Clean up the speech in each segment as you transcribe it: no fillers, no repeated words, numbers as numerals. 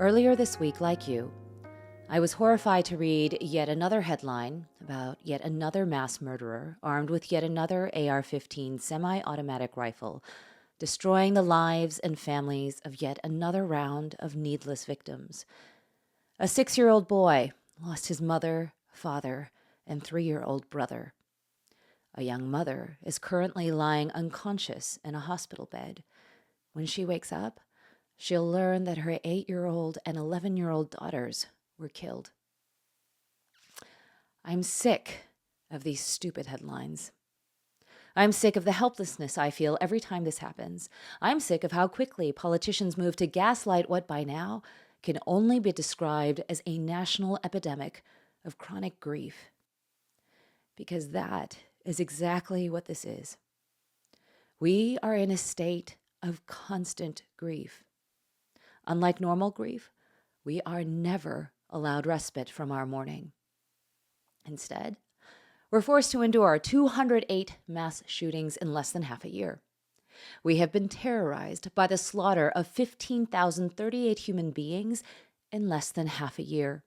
Earlier this week, like you, I was horrified to read yet another headline about yet another mass murderer armed with yet another AR-15 semi-automatic rifle, destroying the lives and families of yet another round of needless victims. A 6-year-old boy lost his mother, father, and 3-year-old brother. A young mother is currently lying unconscious in a hospital bed. When she wakes up, she'll learn that her 8-year-old and 11-year-old daughters were killed. I'm sick of these stupid headlines. I'm sick of the helplessness I feel every time this happens. I'm sick of how quickly politicians move to gaslight what by now can only be described as a national epidemic of chronic grief. Because that is exactly what this is. We are in a state of constant grief. Unlike normal grief, we are never allowed respite from our mourning. Instead, we're forced to endure 208 mass shootings in less than half a year. We have been terrorized by the slaughter of 15,038 human beings in less than half a year.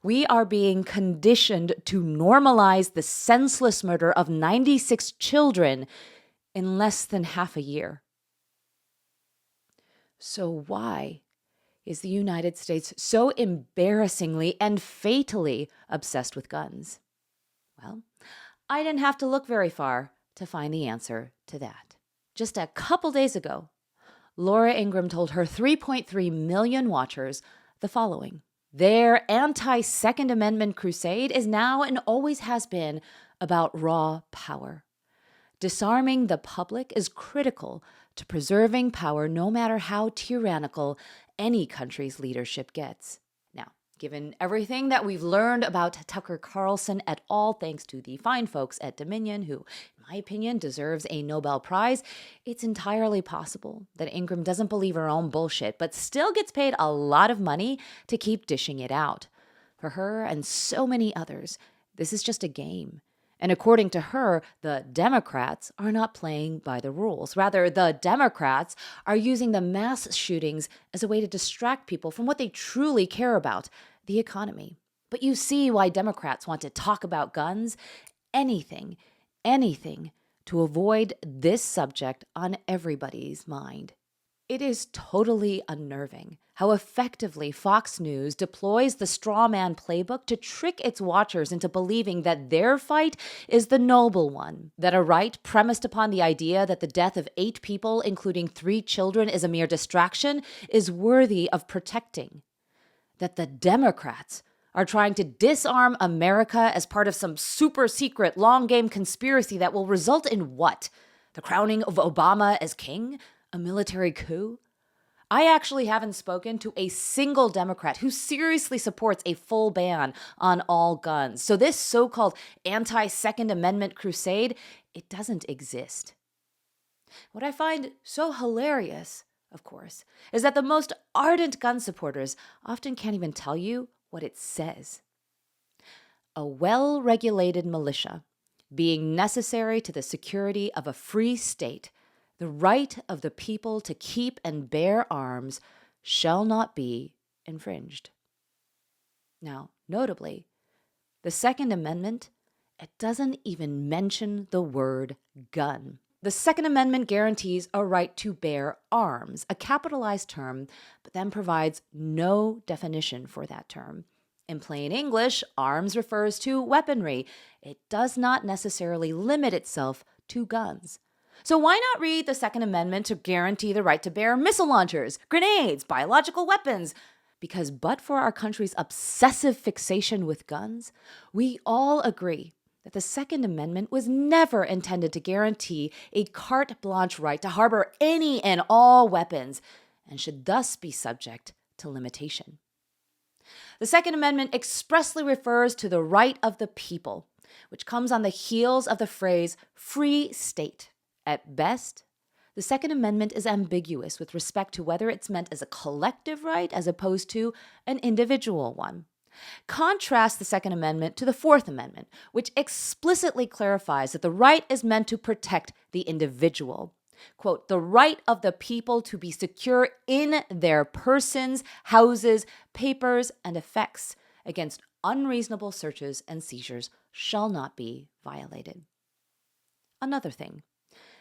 We are being conditioned to normalize the senseless murder of 96 children in less than half a year. So why is the United States so embarrassingly and fatally obsessed with guns? Well, I didn't have to look very far to find the answer to that. Just a couple days ago, Laura Ingraham told her 3.3 million watchers the following. Their anti-Second Amendment crusade is now and always has been about raw power. Disarming the public is critical to preserving power no matter how tyrannical any country's leadership gets. Now, given everything that we've learned about Tucker Carlson et al., thanks to the fine folks at Dominion, who, in my opinion, deserves a Nobel Prize, it's entirely possible that Ingraham doesn't believe her own bullshit, but still gets paid a lot of money to keep dishing it out. For her and so many others, this is just a game. And according to her, the Democrats are not playing by the rules. Rather, the Democrats are using the mass shootings as a way to distract people from what they truly care about, the economy. But you see why Democrats want to talk about guns? Anything to avoid this subject on everybody's mind. It is totally unnerving how effectively Fox News deploys the straw man playbook to trick its watchers into believing that their fight is the noble one, that a right premised upon the idea that the death of 8 people, including 3 children, is a mere distraction, is worthy of protecting, that the Democrats are trying to disarm America as part of some super secret long game conspiracy that will result in what? The crowning of Obama as king? A military coup? I actually haven't spoken to a single Democrat who seriously supports a full ban on all guns. So this so-called anti-Second Amendment crusade, it doesn't exist. What I find so hilarious, of course, is that the most ardent gun supporters often can't even tell you what it says. A well-regulated militia being necessary to the security of a free state, the right of the people to keep and bear arms shall not be infringed. Now, notably, the Second Amendment, it doesn't even mention the word gun. The Second Amendment guarantees a right to bear arms, a capitalized term, but then provides no definition for that term. In plain English, arms refers to weaponry. It does not necessarily limit itself to guns. So why not read the Second Amendment to guarantee the right to bear missile launchers, grenades, biological weapons? Because but for our country's obsessive fixation with guns, we all agree that the Second Amendment was never intended to guarantee a carte blanche right to harbor any and all weapons, and should thus be subject to limitation. The Second Amendment expressly refers to the right of the people, which comes on the heels of the phrase free state. At best, the Second Amendment is ambiguous with respect to whether it's meant as a collective right as opposed to an individual one. Contrast the Second Amendment to the Fourth Amendment, which explicitly clarifies that the right is meant to protect the individual. Quote, the right of the people to be secure in their persons, houses, papers, and effects against unreasonable searches and seizures shall not be violated. Another thing.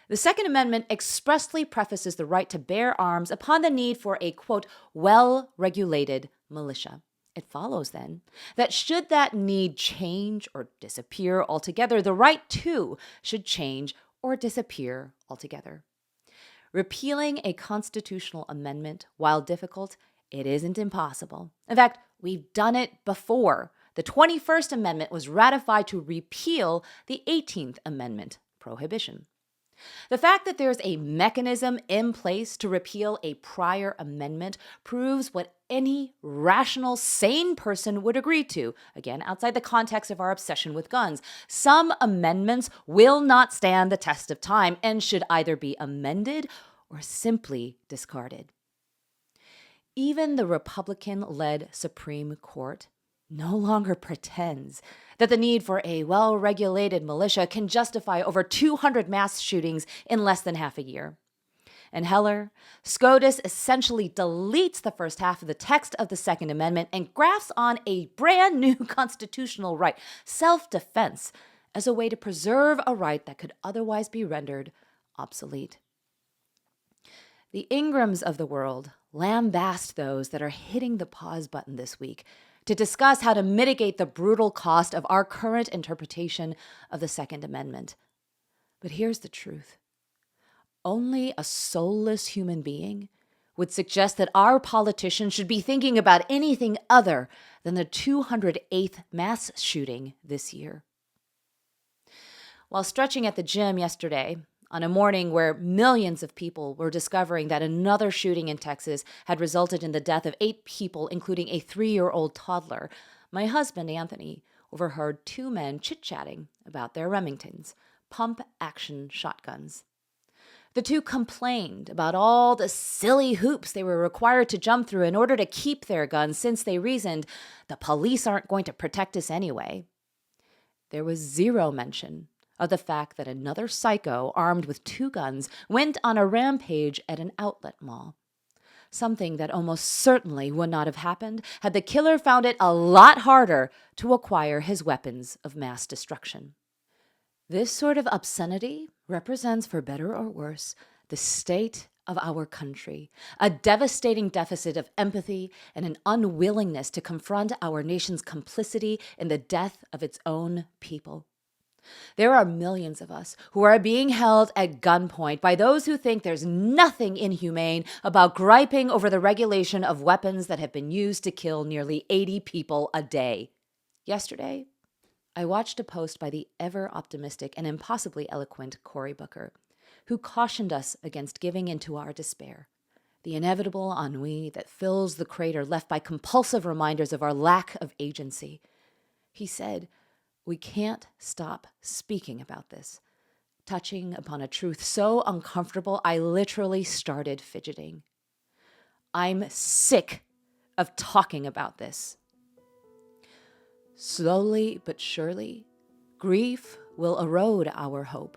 The Second Amendment expressly prefaces the right to bear arms upon the need for a, quote, well-regulated militia. It follows, then, that should that need change or disappear altogether, the right, too, should change or disappear altogether. Repealing a constitutional amendment, while difficult, it isn't impossible. In fact, we've done it before. The 21st Amendment was ratified to repeal the 18th Amendment, prohibition. The fact that there's a mechanism in place to repeal a prior amendment proves what any rational, sane person would agree to, again, outside the context of our obsession with guns. Some amendments will not stand the test of time and should either be amended or simply discarded. Even the Republican-led Supreme Court no longer pretends that the need for a well-regulated militia can justify over 200 mass shootings in less than half a year. And Heller, SCOTUS essentially deletes the first half of the text of the Second Amendment and grafts on a brand new constitutional right, self-defense, as a way to preserve a right that could otherwise be rendered obsolete. The Ingrams of the world lambast those that are hitting the pause button this week to discuss how to mitigate the brutal cost of our current interpretation of the Second Amendment. But here's the truth. Only a soulless human being would suggest that our politicians should be thinking about anything other than the 208th mass shooting this year. While stretching at the gym yesterday, on a morning where millions of people were discovering that another shooting in Texas had resulted in the death of 8 people, including a 3-year-old toddler, my husband, Anthony, overheard 2 men chit-chatting about their Remingtons, pump-action shotguns. The 2 complained about all the silly hoops they were required to jump through in order to keep their guns, since they reasoned, the police aren't going to protect us anyway. There was zero mention of the fact that another psycho armed with 2 guns went on a rampage at an outlet mall. Something that almost certainly would not have happened had the killer found it a lot harder to acquire his weapons of mass destruction. This sort of obscenity represents, for better or worse, the state of our country, a devastating deficit of empathy and an unwillingness to confront our nation's complicity in the death of its own people. There are millions of us who are being held at gunpoint by those who think there's nothing inhumane about griping over the regulation of weapons that have been used to kill nearly 80 people a day. Yesterday, I watched a post by the ever-optimistic and impossibly eloquent Cory Booker, who cautioned us against giving into our despair, the inevitable ennui that fills the crater left by compulsive reminders of our lack of agency. He said, "We can't stop speaking about this," touching upon a truth so uncomfortable I literally started fidgeting. I'm sick of talking about this. Slowly but surely, grief will erode our hope.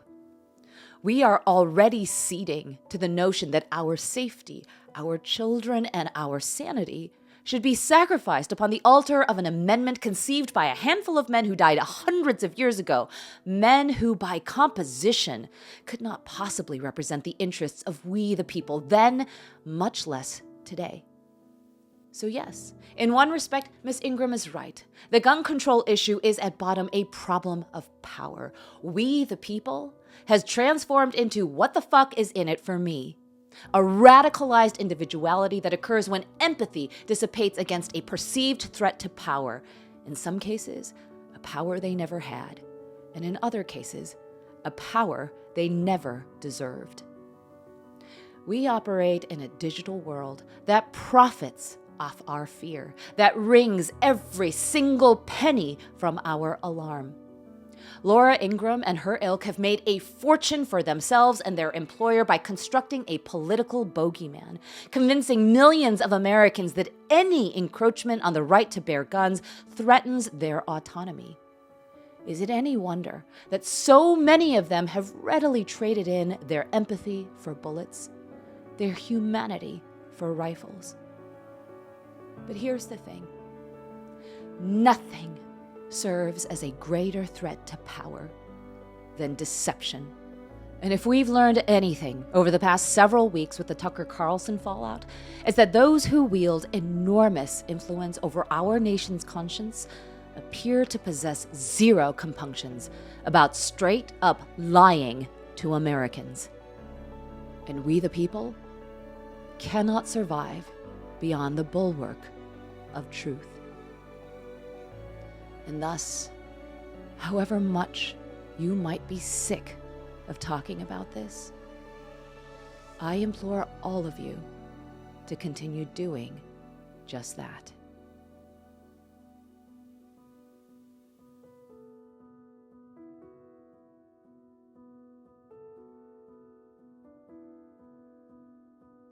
We are already ceding to the notion that our safety, our children, and our sanity should be sacrificed upon the altar of an amendment conceived by a handful of men who died hundreds of years ago, men who by composition could not possibly represent the interests of we the people then, much less today. So yes, in one respect, Miss Ingram is right. The gun control issue is at bottom a problem of power. We the people has transformed into what the fuck is in it for me. A radicalized individuality that occurs when empathy dissipates against a perceived threat to power. In some cases, a power they never had. And in other cases, a power they never deserved. We operate in a digital world that profits off our fear, that wrings every single penny from our alarm. Laura Ingraham and her ilk have made a fortune for themselves and their employer by constructing a political bogeyman, convincing millions of Americans that any encroachment on the right to bear guns threatens their autonomy. Is it any wonder that so many of them have readily traded in their empathy for bullets, their humanity for rifles? But here's the thing. Nothing serves as a greater threat to power than deception. And if we've learned anything over the past several weeks with the Tucker Carlson fallout, it's that those who wield enormous influence over our nation's conscience appear to possess zero compunctions about straight up lying to Americans. And we, the people, cannot survive beyond the bulwark of truth. And thus, however much you might be sick of talking about this, I implore all of you to continue doing just that.